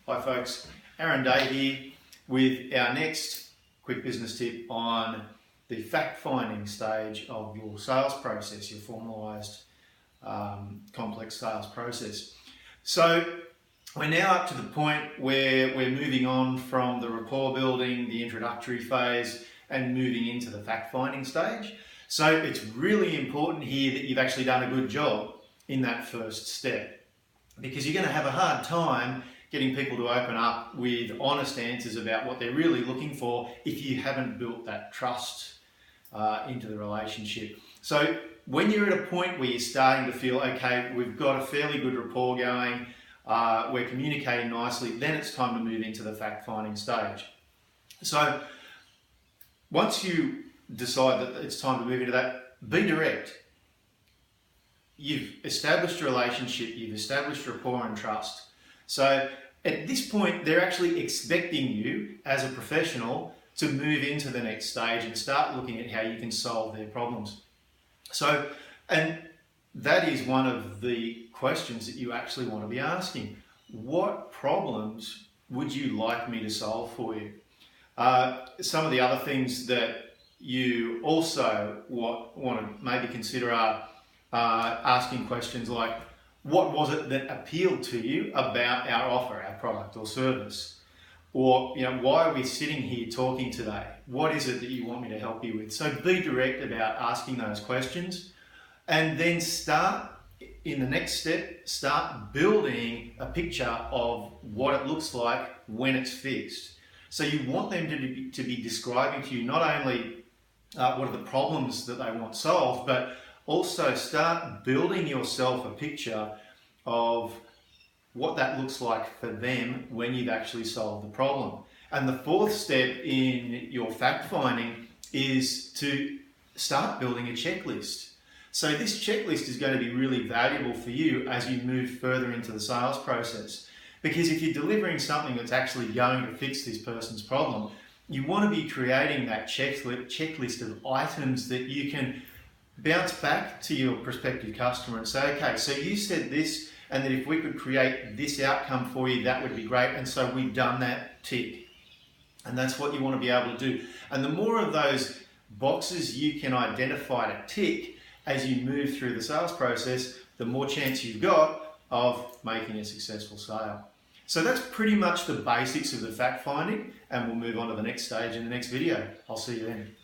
Hi folks, Aaron Day here with our next quick business tip on the fact-finding stage of your sales process, your formalised complex sales process. So we're now up to the point where we're moving on from the rapport building, the introductory phase, and moving into the fact-finding stage. So it's really important here that you've actually done a good job in that first step, because you're going to have a hard time getting people to open up with honest answers about what they're really looking for if you haven't built that trust into the relationship. So when you're at a point where you're starting to feel, okay, we've got a fairly good rapport going, we're communicating nicely, then it's time to move into the fact-finding stage. So once you decide that it's time to move into that, be direct. You've established a relationship, you've established rapport and trust. So at this point, they're actually expecting you as a professional to move into the next stage and start looking at how you can solve their problems. So, and that is one of the questions that you actually want to be asking. What problems would you like me to solve for you? Some of the other things that you also want to maybe consider are asking questions like, what was it that appealed to you about our offer, our product or service? Or, why are we sitting here talking today? What is it that you want me to help you with? So be direct about asking those questions, and then start in the next step, start building a picture of what it looks like when it's fixed. So you want them to be describing to you not only what are the problems that they want solved, but also start building yourself a picture of what that looks like for them when you've actually solved the problem. And the fourth step in your fact finding is to start building a checklist. So this checklist is going to be really valuable for you as you move further into the sales process. Because if you're delivering something that's actually going to fix this person's problem, you want to be creating that checklist of items that you can bounce back to your prospective customer and say, okay, so you said this, and that if we could create this outcome for you, that would be great. And so we've done that, tick. And that's what you want to be able to do. And the more of those boxes you can identify to tick as you move through the sales process, the more chance you've got of making a successful sale. So that's pretty much the basics of the fact finding, and we'll move on to the next stage in the next video. I'll see you then.